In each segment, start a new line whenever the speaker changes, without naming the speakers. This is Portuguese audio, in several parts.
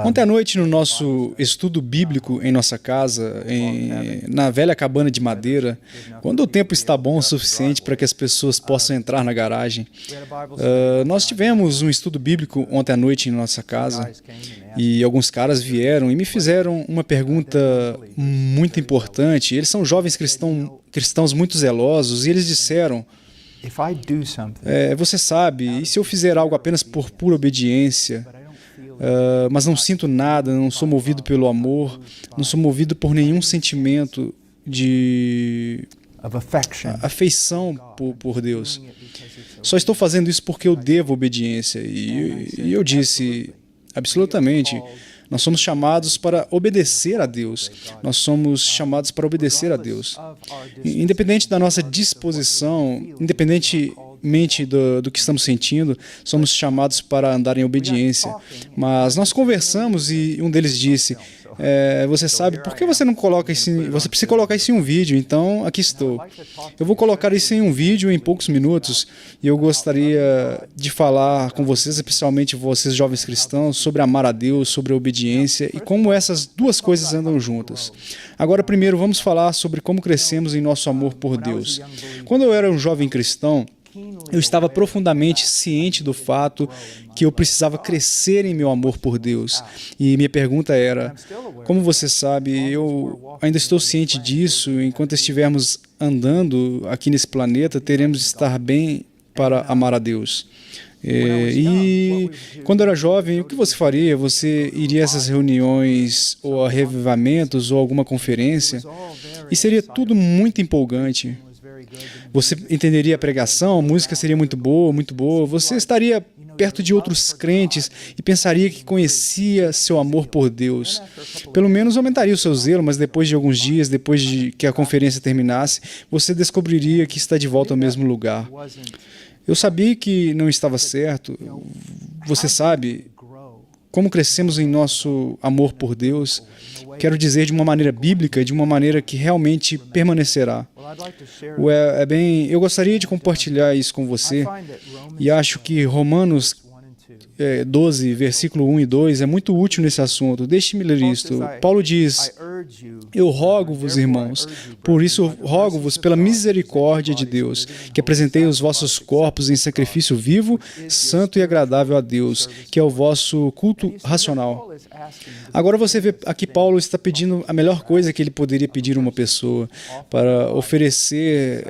Ontem à noite, no nosso estudo bíblico em nossa casa, na velha cabana de madeira, quando o tempo está bom o suficiente para que as pessoas possam entrar na garagem, nós tivemos um estudo bíblico ontem à noite em nossa casa e alguns caras vieram e me fizeram uma pergunta muito importante. Eles são jovens cristãos muito zelosos e eles disseram: você sabe, e se eu fizer algo apenas por pura obediência, mas não sinto nada, não sou movido pelo amor, não sou movido por nenhum sentimento de afeição por Deus. Só estou fazendo isso porque eu devo obediência. E eu disse, absolutamente, nós somos chamados para obedecer a Deus. Nós somos chamados para obedecer a Deus. Independente da nossa disposição, independentemente do que estamos sentindo, somos chamados para andar em obediência. Mas nós conversamos e um deles disse: você sabe, por que você não coloca isso você precisa colocar isso em um vídeo, então aqui estou. Eu vou colocar isso em um vídeo em poucos minutos e eu gostaria de falar com vocês, especialmente vocês jovens cristãos, sobre amar a Deus, sobre a obediência e como essas duas coisas andam juntas. Agora, primeiro, vamos falar sobre como crescemos em nosso amor por Deus. Quando eu era um jovem cristão, eu estava profundamente ciente do fato que eu precisava crescer em meu amor por Deus. E minha pergunta era: como você sabe, eu ainda estou ciente disso. Enquanto estivermos andando aqui nesse planeta, teremos de estar bem para amar a Deus. E quando eu era jovem, o que você faria? Você iria a essas reuniões ou a revivamentos ou alguma conferência e seria tudo muito empolgante. Você entenderia a pregação, a música seria muito boa. Você estaria perto de outros crentes e pensaria que conhecia seu amor por Deus. Pelo menos aumentaria o seu zelo, mas depois de alguns dias, depois de que a conferência terminasse, você descobriria que está de volta ao mesmo lugar. Eu sabia que não estava certo. Você sabe como crescemos em nosso amor por Deus? Quero dizer, de uma maneira bíblica, de uma maneira que realmente permanecerá. Eu gostaria de compartilhar isso com você e acho que Romanos 12, versículo 1 e 2 é muito útil nesse assunto. Deixe-me ler isto. Paulo diz: eu rogo-vos, irmãos, por isso rogo-vos pela misericórdia de Deus, que apresentei os vossos corpos em sacrifício vivo, santo e agradável a Deus, que é o vosso culto racional. Agora você vê aqui Paulo está pedindo a melhor coisa que ele poderia pedir a uma pessoa, para oferecer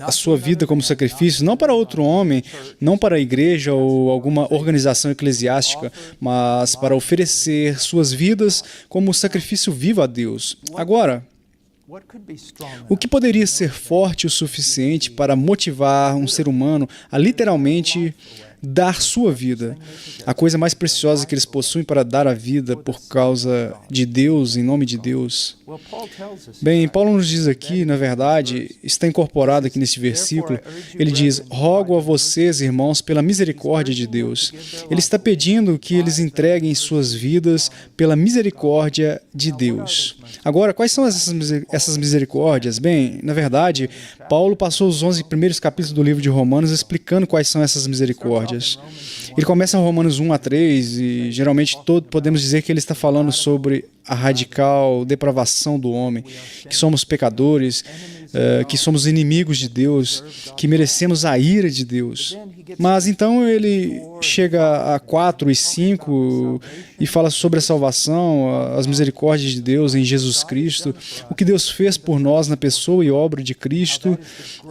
a sua vida como sacrifício, não para outro homem, não para a igreja ou alguma organização eclesiástica, mas para oferecer suas vidas como sacrifício vivo a Deus. Agora, o que poderia ser forte o suficiente para motivar um ser humano a literalmente dar sua vida, a coisa mais preciosa que eles possuem para dar a vida por causa de Deus, em nome de Deus? Bem, Paulo nos diz aqui, na verdade, está incorporado aqui neste versículo, ele diz: rogo a vocês, irmãos, pela misericórdia de Deus. Ele está pedindo que eles entreguem suas vidas pela misericórdia de Deus. Agora, quais são essas misericórdias? Bem, na verdade, Paulo passou os 11 primeiros capítulos do livro de Romanos explicando quais são essas misericórdias. Ele começa em Romanos 1 a 3 e geralmente podemos dizer que ele está falando sobre a radical depravação do homem, que somos pecadores, que somos inimigos de Deus, que merecemos a ira de Deus. Mas então ele chega a 4 e 5 e fala sobre a salvação, as misericórdias de Deus em Jesus Cristo, o que Deus fez por nós na pessoa e obra de Cristo,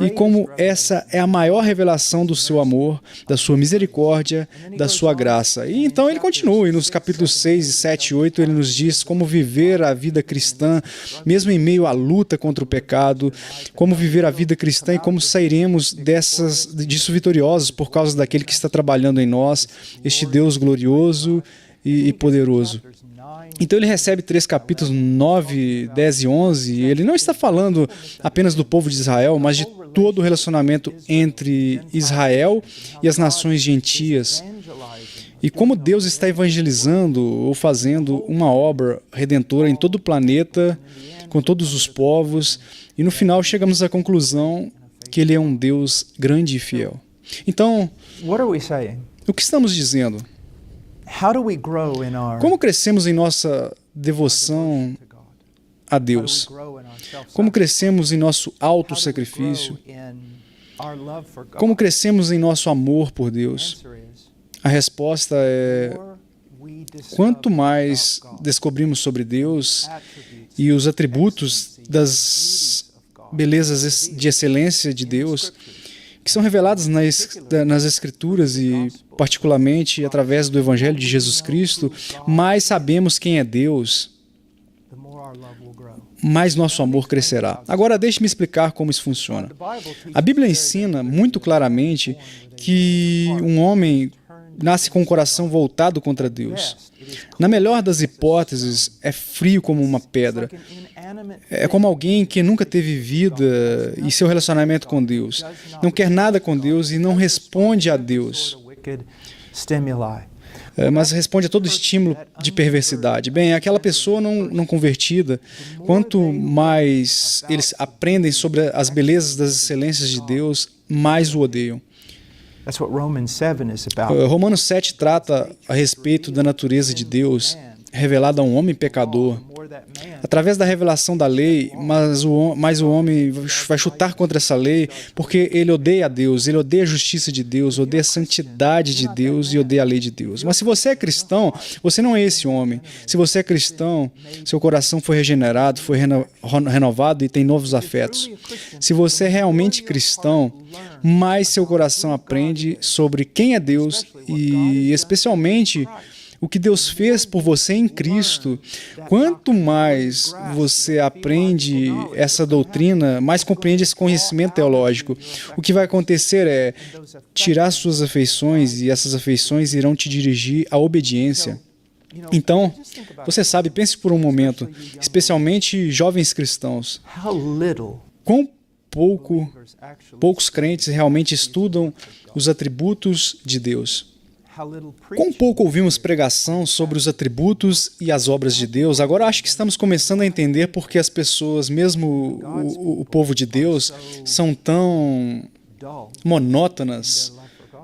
e como essa é a maior revelação do seu amor, da sua misericórdia, da sua graça. E então ele continua, e nos capítulos 6, 7 e 8 ele nos diz como viver a vida cristã, mesmo em meio à luta contra o pecado, como viver a vida cristã e como sairemos disso vitoriosos por causa daquele que está trabalhando em nós, este Deus glorioso e poderoso. Então ele recebe 3 capítulos, 9, 10 e 11, e ele não está falando apenas do povo de Israel, mas de todo o relacionamento entre Israel e as nações gentias. E como Deus está evangelizando ou fazendo uma obra redentora em todo o planeta, com todos os povos, e no final chegamos à conclusão que Ele é um Deus grande e fiel. Então, o que estamos dizendo? Como crescemos em nossa devoção a Deus? Como crescemos em nosso auto-sacrifício? Como crescemos em nosso amor por Deus? A resposta é: quanto mais descobrimos sobre Deus e os atributos das belezas de excelência de Deus, que são reveladas nas Escrituras e particularmente através do Evangelho de Jesus Cristo, mais sabemos quem é Deus, mais nosso amor crescerá. Agora, deixe-me explicar como isso funciona. A Bíblia ensina muito claramente que um homem nasce com o coração voltado contra Deus. Na melhor das hipóteses, é frio como uma pedra. É como alguém que nunca teve vida e seu relacionamento com Deus. Não quer nada com Deus e não responde a Deus, mas responde a todo estímulo de perversidade. Bem, aquela pessoa não convertida, quanto mais eles aprendem sobre as belezas das excelências de Deus, mais o odeiam. Romanos 7 trata a respeito da natureza de Deus, revelada a um homem pecador. Através da revelação da lei, mas o homem vai chutar contra essa lei porque ele odeia a Deus, ele odeia a justiça de Deus, odeia a santidade de Deus e odeia a lei de Deus. Mas se você é cristão, você não é esse homem. Se você é cristão, seu coração foi regenerado, foi renovado e tem novos afetos. Se você é realmente cristão, mais seu coração aprende sobre quem é Deus e especialmente o que Deus fez por você em Cristo. Quanto mais você aprende essa doutrina, mais compreende esse conhecimento teológico. O que vai acontecer é tirar suas afeições, e essas afeições irão te dirigir à obediência. Então, você sabe, pense por um momento, especialmente jovens cristãos, quão poucos crentes realmente estudam os atributos de Deus. Quão pouco ouvimos pregação sobre os atributos e as obras de Deus. Agora acho que estamos começando a entender porque as pessoas, mesmo o povo de Deus, são tão monótonas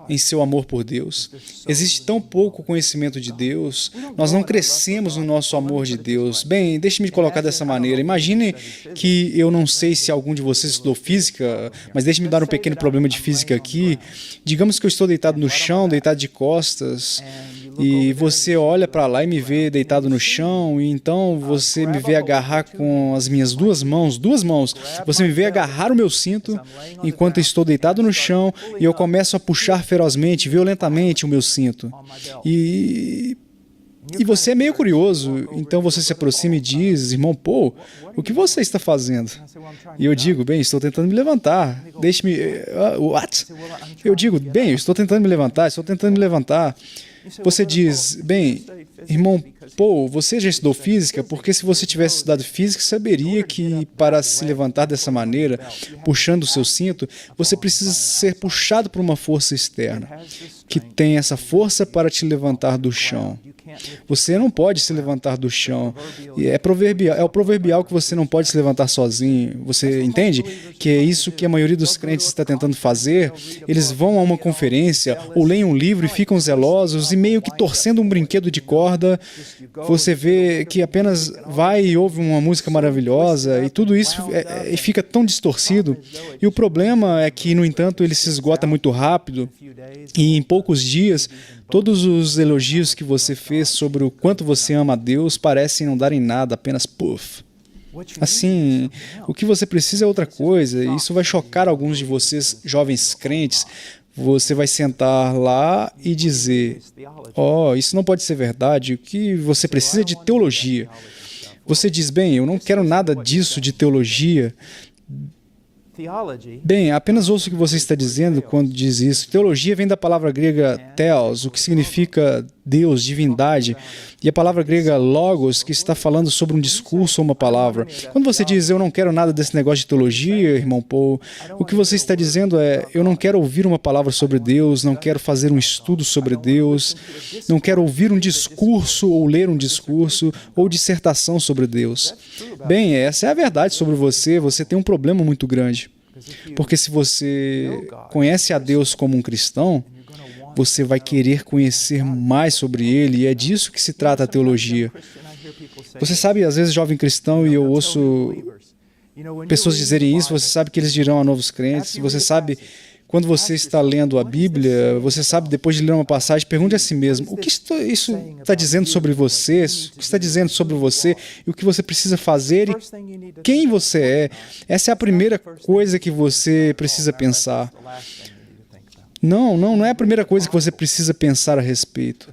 em seu amor por Deus. Existe tão pouco conhecimento de Deus, nós não crescemos no nosso amor de Deus. Bem, deixe-me colocar dessa maneira. Imagine que eu não sei se algum de vocês estudou física, mas deixe-me dar um pequeno problema de física aqui. Digamos que eu estou deitado no chão, deitado de costas, e você olha para lá e me vê deitado no chão, e então você me vê agarrar com as minhas duas mãos, você me vê agarrar o meu cinto enquanto estou deitado no chão e eu começo a puxar ferozmente, violentamente o meu cinto. E você é meio curioso, então você se aproxima e diz: irmão Paul, o que você está fazendo? E eu digo: bem, estou tentando me levantar. Deixe-me... what? Eu digo: bem, eu estou tentando me levantar. Você diz: bem, irmão Paul, você já estudou física? Porque se você tivesse estudado física, saberia que para se levantar dessa maneira, puxando o seu cinto, você precisa ser puxado por uma força externa, que tem essa força para te levantar do chão. Você não pode se levantar do chão. É o proverbial que você não pode se levantar sozinho. Você entende que é isso que a maioria dos crentes está tentando fazer? Eles vão a uma conferência ou leem um livro e ficam zelosos e meio que torcendo um brinquedo de corda. Você vê que apenas vai e ouve uma música maravilhosa e tudo isso fica tão distorcido. E o problema é que, no entanto, ele se esgota muito rápido e em poucos dias todos os elogios que você fez sobre o quanto você ama a Deus parecem não dar em nada, apenas puff. Assim, o que você precisa é outra coisa, e isso vai chocar alguns de vocês, jovens crentes. Você vai sentar lá e dizer: oh, isso não pode ser verdade, o que você precisa é de teologia. Você diz: bem, eu não quero nada disso de teologia. Bem, apenas ouço o que você está dizendo quando diz isso. Teologia vem da palavra grega theos, o que significa Deus, divindade, e a palavra grega logos, que está falando sobre um discurso ou uma palavra. Quando você diz: eu não quero nada desse negócio de teologia, irmão Paul, o que você está dizendo é: eu não quero ouvir uma palavra sobre Deus, não quero fazer um estudo sobre Deus, não quero ouvir um discurso ou ler um discurso ou dissertação sobre Deus. Bem, essa é a verdade sobre você. Você tem um problema muito grande. Porque se você conhece a Deus como um cristão, você vai querer conhecer mais sobre Ele, e é disso que se trata a teologia. Você sabe, às vezes, jovem cristão, e eu ouço pessoas dizerem isso, você sabe que eles dirão a novos crentes, você sabe, quando você está lendo a Bíblia, você sabe, depois de ler uma passagem, pergunte a si mesmo, o que isso está dizendo sobre você, o que está dizendo sobre você, e o que você precisa fazer, e quem você é. Essa é a primeira coisa que você precisa pensar. Não é a primeira coisa que você precisa pensar a respeito.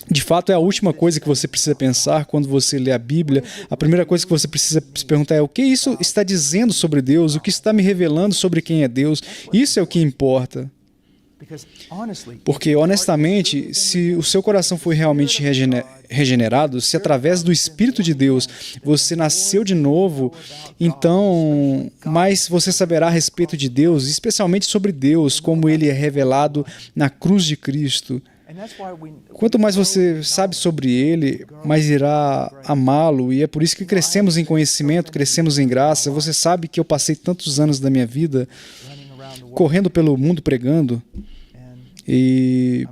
De fato, é a última coisa que você precisa pensar quando você lê a Bíblia. A primeira coisa que você precisa se perguntar é o que isso está dizendo sobre Deus, o que está me revelando sobre quem é Deus. Isso é o que importa. Porque, honestamente, se o seu coração foi realmente regenerado, se através do Espírito de Deus você nasceu de novo, então mais você saberá a respeito de Deus, especialmente sobre Deus, como Ele é revelado na cruz de Cristo. Quanto mais você sabe sobre Ele, mais irá amá-lo, e é por isso que crescemos em conhecimento, crescemos em graça. Você sabe que eu passei tantos anos da minha vida correndo pelo mundo pregando, e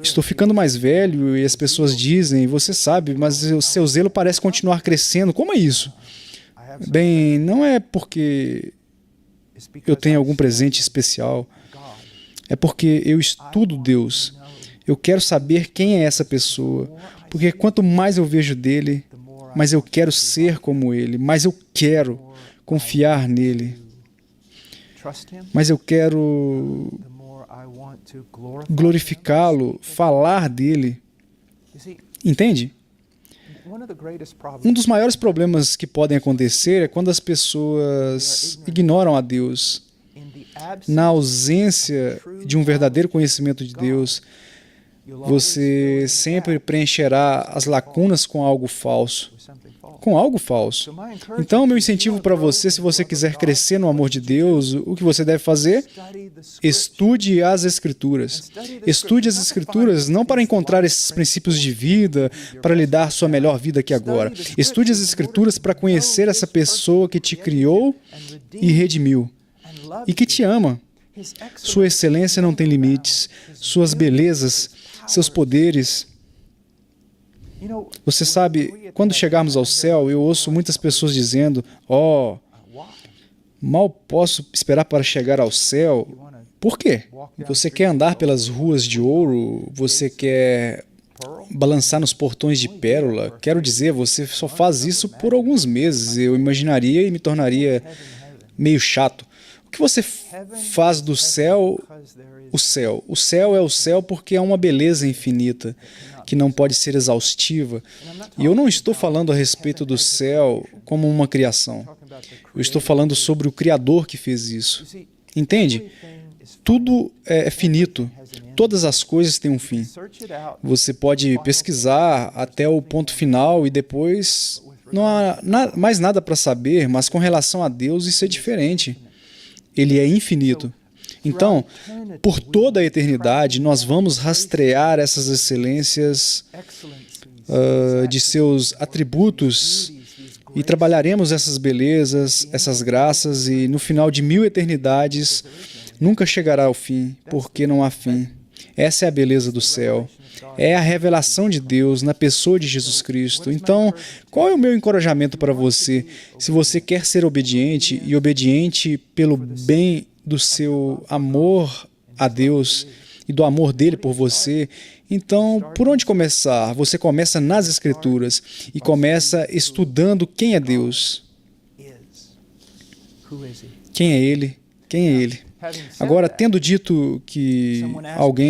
estou ficando mais velho, e as pessoas dizem, você sabe, mas o seu zelo parece continuar crescendo. Como é isso? Bem, não é porque eu tenho algum presente especial, é porque eu estudo Deus. Eu quero saber quem é essa pessoa, porque quanto mais eu vejo dele, mais eu quero ser como ele, mais eu quero confiar nele, mas eu quero glorificá-lo, falar dele. Entende? Um dos maiores problemas que podem acontecer é quando as pessoas ignoram a Deus. Na ausência de um verdadeiro conhecimento de Deus, você sempre preencherá as lacunas com algo falso. Com algo falso. Então, meu incentivo para você, se você quiser crescer no amor de Deus, o que você deve fazer? Estude as Escrituras. Estude as Escrituras não para encontrar esses princípios de vida, para lhe dar sua melhor vida aqui agora. Estude as Escrituras para conhecer essa pessoa que te criou e redimiu, e que te ama. Sua excelência não tem limites, suas belezas, seus poderes. Você sabe, quando chegarmos ao céu, eu ouço muitas pessoas dizendo, mal posso esperar para chegar ao céu. Por quê? Você quer andar pelas ruas de ouro? Você quer balançar nos portões de pérola? Quero dizer, você só faz isso por alguns meses. Eu imaginaria e me tornaria meio chato. O que você faz do céu, o céu? O céu é o céu porque é uma beleza infinita, que não pode ser exaustiva. E eu não estou falando a respeito do céu como uma criação. Eu estou falando sobre o Criador que fez isso. Entende? Tudo é finito. Todas as coisas têm um fim. Você pode pesquisar até o ponto final e depois não há mais nada para saber, mas com relação a Deus isso é diferente. Ele é infinito. Então, por toda a eternidade, nós vamos rastrear essas excelências de seus atributos e trabalharemos essas belezas, essas graças, e no final de 1000 eternidades nunca chegará ao fim, porque não há fim. Essa é a beleza do céu. É a revelação de Deus na pessoa de Jesus Cristo. Então, qual é o meu encorajamento para você? Se você quer ser obediente, e obediente pelo bem do seu amor a Deus e do amor dele por você, então, por onde começar? Você começa nas Escrituras e começa estudando quem é Deus. Quem é Ele? Quem é Ele? Agora, tendo dito que alguém